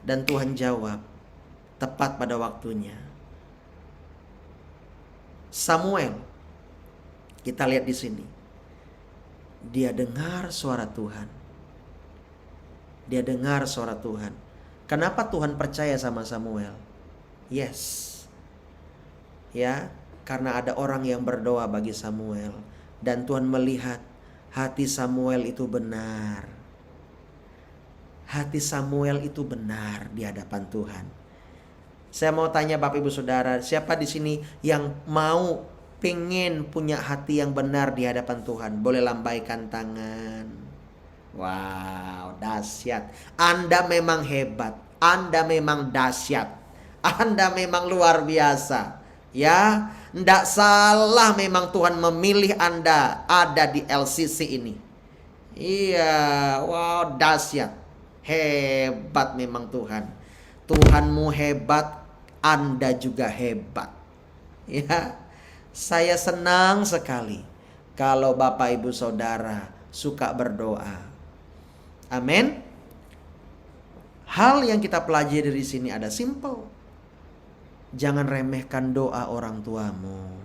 Dan Tuhan jawab. Tepat pada waktunya. Samuel, kita lihat di sini. Dia dengar suara Tuhan. Dia dengar suara Tuhan. Kenapa Tuhan percaya sama Samuel? Yes. Ya, karena ada orang yang berdoa bagi Samuel. Dan Tuhan melihat hati Samuel itu benar. Hati Samuel itu benar di hadapan Tuhan. Saya mau tanya Bapak Ibu Saudara, siapa di sini yang mau pengen punya hati yang benar di hadapan Tuhan? Boleh lambaikan tangan. Wow, dahsyat. Anda memang hebat. Anda memang dahsyat. Anda memang luar biasa. Ya, ndak salah memang Tuhan memilih Anda ada di LCC ini. Iya, wow, dahsyat. Hebat memang Tuhan. Tuhanmu hebat. Anda juga hebat. Ya, saya senang sekali kalau Bapak Ibu Saudara suka berdoa. Amin. Hal yang kita pelajari dari sini ada simple. Jangan remehkan doa orang tuamu.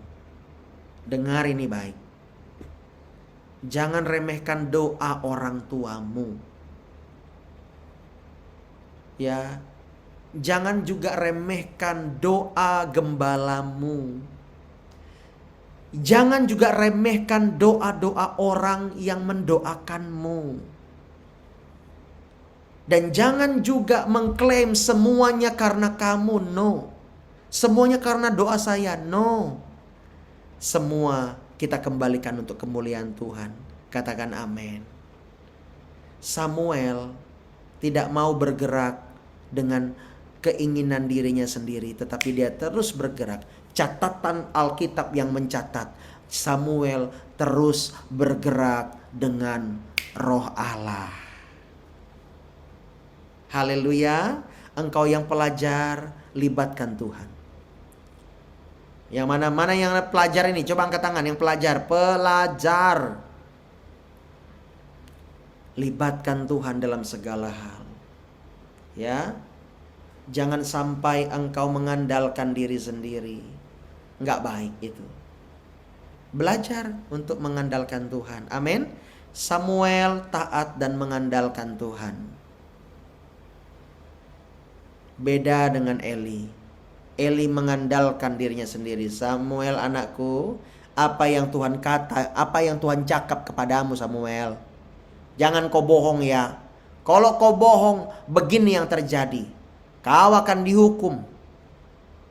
Dengar ini baik. Jangan remehkan doa orang tuamu. Ya. Jangan juga remehkan doa gembalamu. Jangan juga remehkan doa-doa orang yang mendoakanmu. Dan jangan juga mengklaim semuanya karena kamu. No. Semuanya karena doa saya. No. Semua kita kembalikan untuk kemuliaan Tuhan. Katakan amin. Samuel tidak mau bergerak dengan keinginan dirinya sendiri, tetapi dia terus bergerak. Catatan Alkitab yang mencatat, Samuel terus bergerak dengan Roh Allah. Haleluya. Engkau yang pelajar, libatkan Tuhan. Yang mana yang pelajar ini? Coba angkat tangan yang pelajar. Pelajar. Libatkan Tuhan dalam segala hal. Ya. Jangan sampai engkau mengandalkan diri sendiri. Enggak baik itu. Belajar untuk mengandalkan Tuhan. Amin. Samuel taat dan mengandalkan Tuhan. Beda dengan Eli. Eli mengandalkan dirinya sendiri. Samuel anakku, apa yang Tuhan kata, apa yang Tuhan cakap kepadamu Samuel. Jangan kau bohong ya. Kalau kau bohong, begini yang terjadi. Kau akan dihukum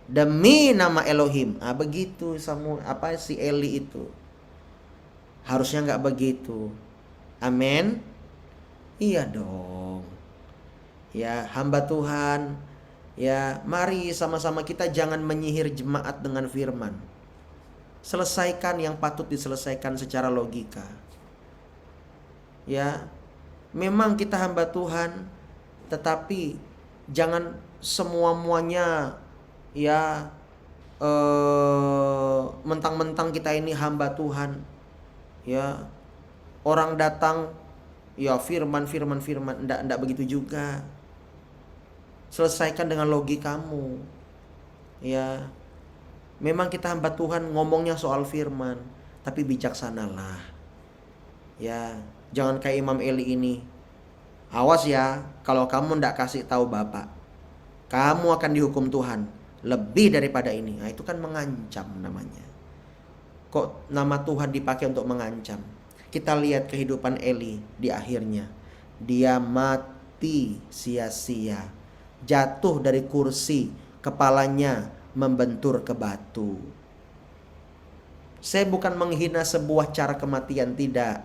demi nama Elohim. Begitu Samuel, si Eli itu. Harusnya nggak begitu. Amin. Iya dong. Ya, hamba Tuhan. Ya, mari sama-sama kita jangan menyihir jemaat dengan firman. Selesaikan yang patut diselesaikan secara logika. Ya, memang kita hamba Tuhan, tetapi jangan semua-muanya ya mentang-mentang kita ini hamba Tuhan. Ya, orang datang ya firman, enggak begitu juga. Selesaikan dengan logikamu. Ya. Memang kita hamba Tuhan ngomongnya soal firman, tapi bijaksanalah. Ya, jangan kayak Imam Eli ini. Awas ya, kalau kamu ndak kasih tahu Bapak, kamu akan dihukum Tuhan lebih daripada ini. Nah, itu kan mengancam namanya. Kok nama Tuhan dipakai untuk mengancam? Kita lihat kehidupan Eli di akhirnya. Dia mati sia-sia. Jatuh dari kursi, kepalanya membentur ke batu. Saya bukan menghina sebuah cara kematian, tidak.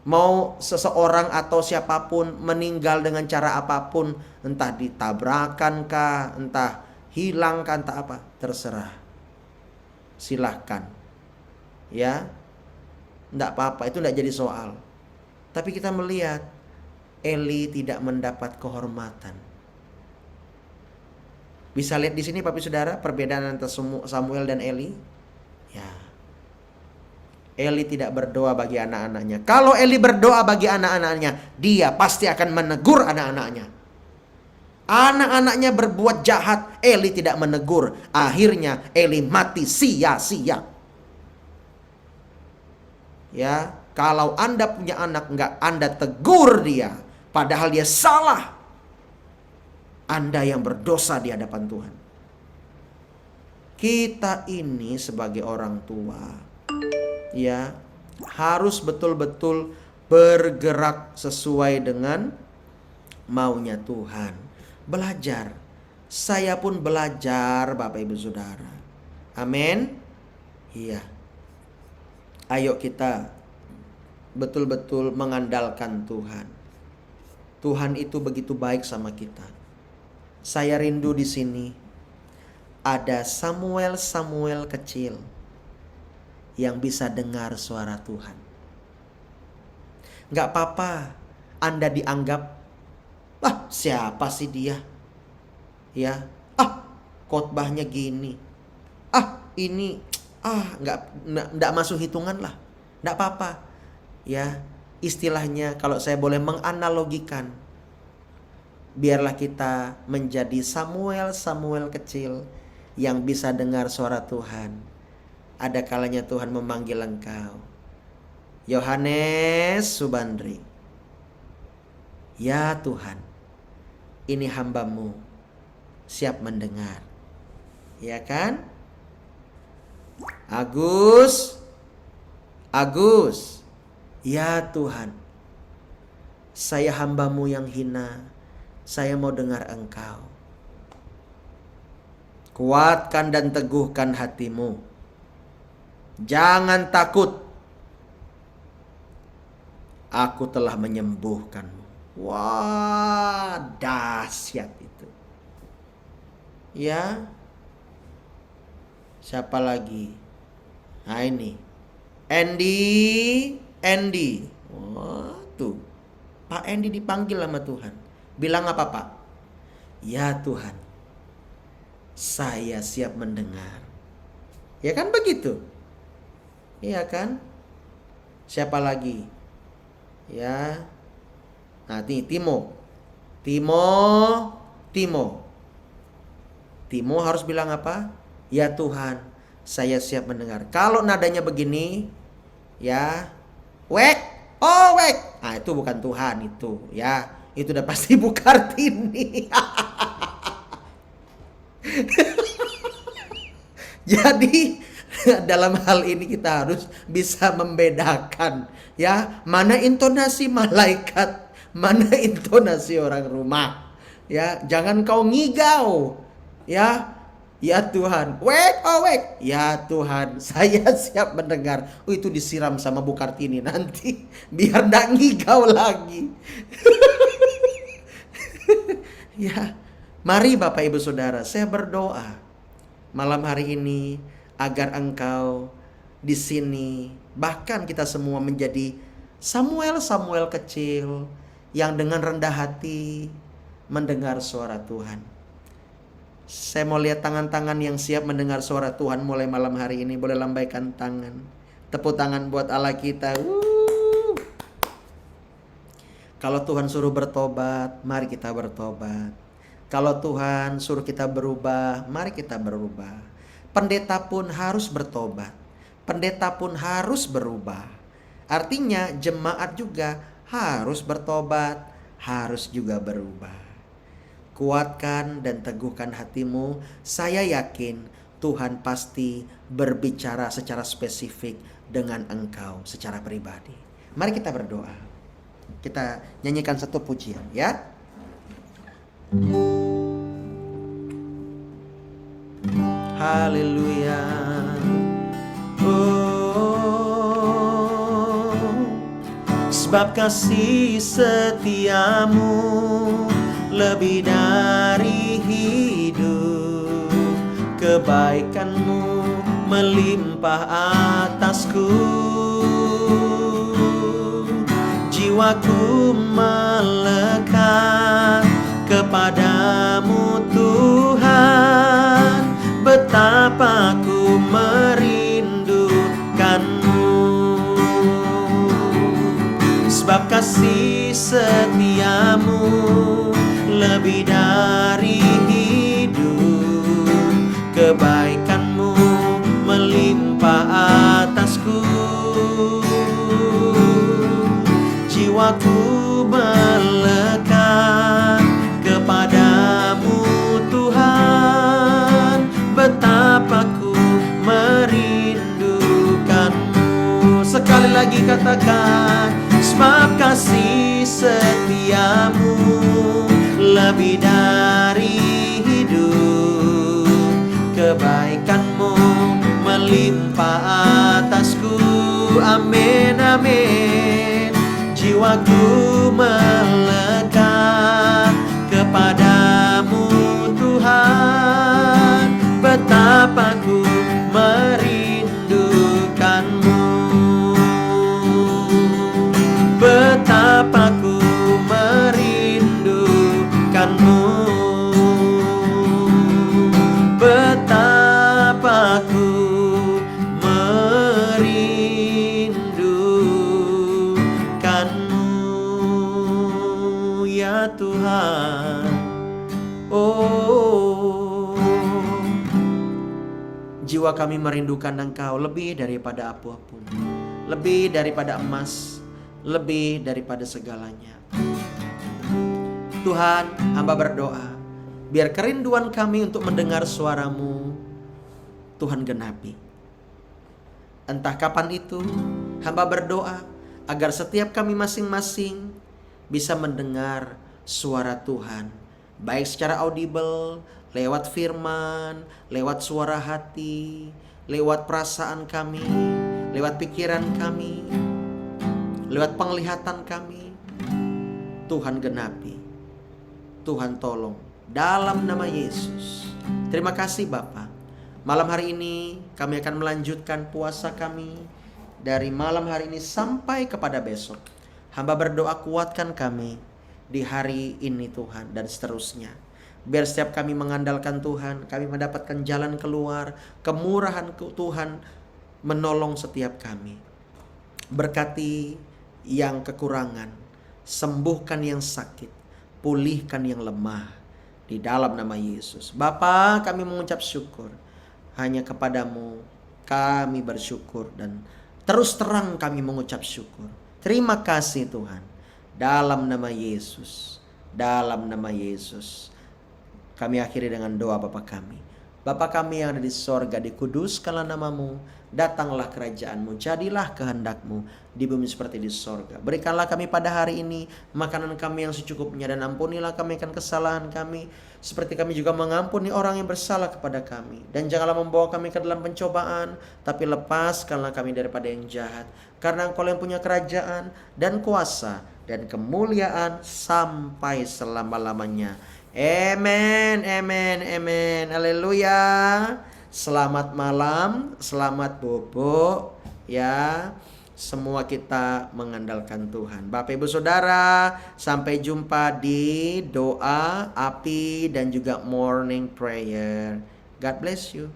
Mau seseorang atau siapapun meninggal dengan cara apapun, entah ditabrakan kah, entah hilang kah, entah apa, terserah. Silahkan. Ya, enggak apa-apa, itu enggak jadi soal. Tapi kita melihat Eli tidak mendapat kehormatan. Bisa lihat di sini Bapak Saudara perbedaan antara Samuel dan Eli. Ya. Eli tidak berdoa bagi anak-anaknya. Kalau Eli berdoa bagi anak-anaknya, dia pasti akan menegur anak-anaknya. Anak-anaknya berbuat jahat, Eli tidak menegur. Akhirnya Eli mati sia-sia. Ya, kalau Anda punya anak, enggak Anda tegur dia, padahal dia salah. Anda yang berdosa di hadapan Tuhan. Kita ini sebagai orang tua, ya, harus betul-betul bergerak sesuai dengan maunya Tuhan. Belajar. Saya pun belajar Bapak Ibu Saudara. Amin. Iya. Ayo kita betul-betul mengandalkan Tuhan. Tuhan itu begitu baik sama kita. Saya rindu di sini ada Samuel kecil yang bisa dengar suara Tuhan. Gak apa-apa Anda dianggap, siapa sih dia? Ya, khotbahnya gini. Ini nggak masuk hitungan lah. Nggak apa-apa. Ya, istilahnya kalau saya boleh menganalogikan, biarlah kita menjadi Samuel kecil yang bisa dengar suara Tuhan. Ada kalanya Tuhan memanggil engkau, Yohanes Subandri. Ya Tuhan, ini hambamu, siap mendengar. Ya kan? Agus. Ya Tuhan, saya hambamu yang hina. Saya mau dengar engkau. Kuatkan dan teguhkan hatimu. Jangan takut. Aku telah menyembuhkanmu. Wah, dahsyat itu. Ya. Siapa lagi? Nah ini. Andy. Wah, tuh. Pak Andy dipanggil sama Tuhan. Bilang apa, Pak? Ya Tuhan, saya siap mendengar. Ya kan begitu? Iya kan? Siapa lagi? Ya. Nah, Timo harus bilang apa? Ya Tuhan, saya siap mendengar. Kalau nadanya begini, ya, wek. Nah, itu bukan Tuhan itu, ya. Itu udah pasti Bu Kartini. Jadi dalam hal ini kita harus bisa membedakan, ya, mana intonasi malaikat, mana intonasi orang rumah. Ya, jangan kau ngigau. Ya. Ya Tuhan, wek. Ya Tuhan, saya siap mendengar. Itu disiram sama Bu Kartini nanti biar nggak ngigau lagi. Ya, mari Bapak Ibu Saudara, saya berdoa malam hari ini agar engkau di sini, bahkan kita semua menjadi Samuel kecil yang dengan rendah hati mendengar suara Tuhan. Saya mau lihat tangan-tangan yang siap mendengar suara Tuhan mulai malam hari ini. Boleh lambaikan tangan. Tepuk tangan buat Allah kita. Kalau Tuhan suruh bertobat, mari kita bertobat. Kalau Tuhan suruh kita berubah, mari kita berubah. Pendeta pun harus bertobat. Pendeta pun harus berubah. Artinya jemaat juga harus bertobat, harus juga berubah. Kuatkan dan teguhkan hatimu. Saya yakin Tuhan pasti berbicara secara spesifik dengan engkau secara pribadi. Mari kita berdoa. Kita nyanyikan satu pujian, ya. Haleluya. Sebab kasih setiamu lebih dari hidup, kebaikanmu melimpah atasku. Jiwaku melekat kepadamu Tuhan, betapa ku merindukanmu. Sebab kasih setiamu lebih dari hidup, kebaikanmu melimpah atasku. Jiwaku melekat kepadamu Tuhan, betapa ku merindukanmu. Sekali lagi katakan, sebab kasih setiamu lebih dari hidup, kebaikanmu melimpah atasku. Amin, amin. Jiwaku melekat kepadamu Tuhan, betapa ku merindukanmu, betapa ku merindukanmu, betapa ku merindukanmu, ya Tuhan. Oh, jiwa kami merindukan Engkau lebih daripada apapun, lebih daripada emas, lebih daripada segalanya. Tuhan, hamba berdoa, biar kerinduan kami untuk mendengar suara-Mu, Tuhan genapi. Entah kapan itu, hamba berdoa agar setiap kami masing-masing bisa mendengar suara Tuhan, baik secara audible lewat firman, lewat suara hati, lewat perasaan kami, lewat pikiran kami, lewat penglihatan kami. Tuhan genapi, Tuhan tolong dalam nama Yesus. Terima kasih Bapa. Malam hari ini kami akan melanjutkan puasa kami dari malam hari ini sampai kepada besok. Hamba berdoa kuatkan kami di hari ini Tuhan dan seterusnya. Biar setiap kami mengandalkan Tuhan, kami mendapatkan jalan keluar, kemurahan Tuhan menolong setiap kami. Berkati yang kekurangan, sembuhkan yang sakit, pulihkan yang lemah di dalam nama Yesus. Bapa, kami mengucap syukur. Hanya kepadamu kami bersyukur dan terus terang kami mengucap syukur. Terima kasih Tuhan. Dalam nama Yesus. Dalam nama Yesus. Kami akhiri dengan doa Bapa kami. Bapa kami yang ada di sorga, dikuduskanlah namamu. Datanglah kerajaanmu, jadilah kehendakmu di bumi seperti di sorga. Berikanlah kami pada hari ini makanan kami yang secukupnya, dan ampunilah kami akan kesalahan kami, seperti kami juga mengampuni orang yang bersalah kepada kami. Dan janganlah membawa kami ke dalam pencobaan, tapi lepaskanlah kami daripada yang jahat. Karena Engkau yang punya kerajaan dan kuasa dan kemuliaan sampai selama-lamanya. Amen, amen, amen. Haleluya. Selamat malam, selamat bobo ya. Semua kita mengandalkan Tuhan. Bapak Ibu Saudara, sampai jumpa di doa api dan juga morning prayer. God bless you.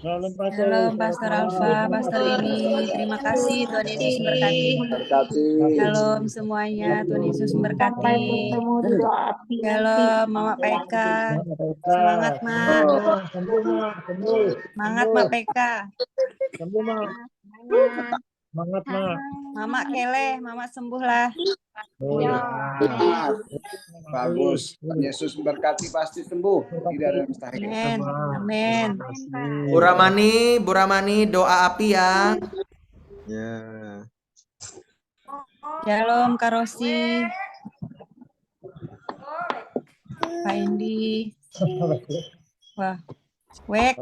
Shalom Shalom Pastor Alfa, Pastor Lini. Terima kasih, Tuhan Yesus memberkati. Berkati. Shalom semuanya, Tuhan Yesus memberkati. Shalom Mama Peka. Semangat Mak. Sembuh Mak, sembuh. Semangat Mak Peka. Sembuh Mak. Semangat Mak. Mama Kele, Mama sembuhlah. Oh, ya. Bagus. Tuhan Yesus memberkati, pasti sembuh. Tidak ada yang mustahil. Amin. Amin. Bu Ramani doa api ya. Ya. Shalom Kak Rosi. Pak Indi. Wah. Wek.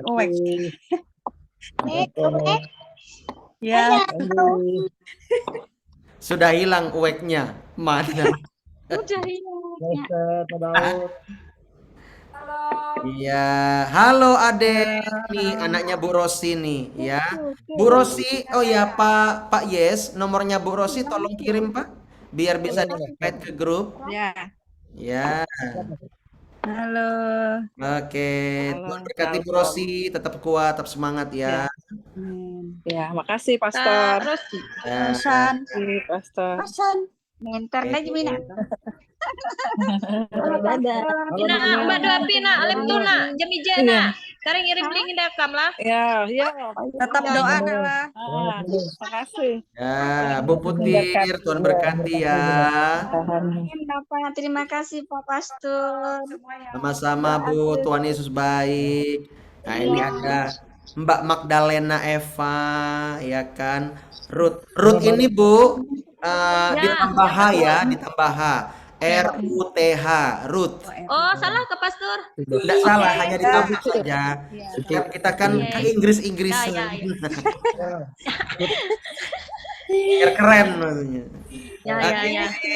Ya. Sudah hilang ueknya. Mana? Udah hilang. Daud. Iya, halo Ade, nih anaknya Bu Rosi nih, ya. Bu Rosi, oh ya Pak Yes, nomornya Bu Rosi tolong kirim Pak, biar bisa di-invite ke grup. Ya. Ya, Halo. oke. Halo, Tuhan berkati Bu Rosi, tetap kuat, tetap semangat ya. Amin. Ya, makasih Kak Pastor. Rosi. Ya. Rosan. Makasih, Pastor. Mentor lagi Mina. Pina, Mbak doa Pina, alim tuna, jami jena. Sekarang ngirim link dekam lah. Ya, ya. Tetap doa Nala. Makasih. Ya, Bu Putir, Tuhan berkati ya. Amin, Bapak. Terima kasih Pak Pastor. Sama-sama Bu, Tuhan Yesus baik. Nah ini ada Mbak Magdalena Eva, ya kan. Ruth ini Bu, ditambah H ya, ditambah H. RUTH, Ruth. Oh, salah ke Pastor. Tidak salah, hanya ditambah saja. Kita kan ke Inggris-Inggris. Ya. Biar keren maksudnya. Ya. Oke.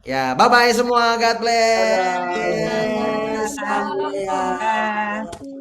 Ya, bye-bye semua. God bless. Bye.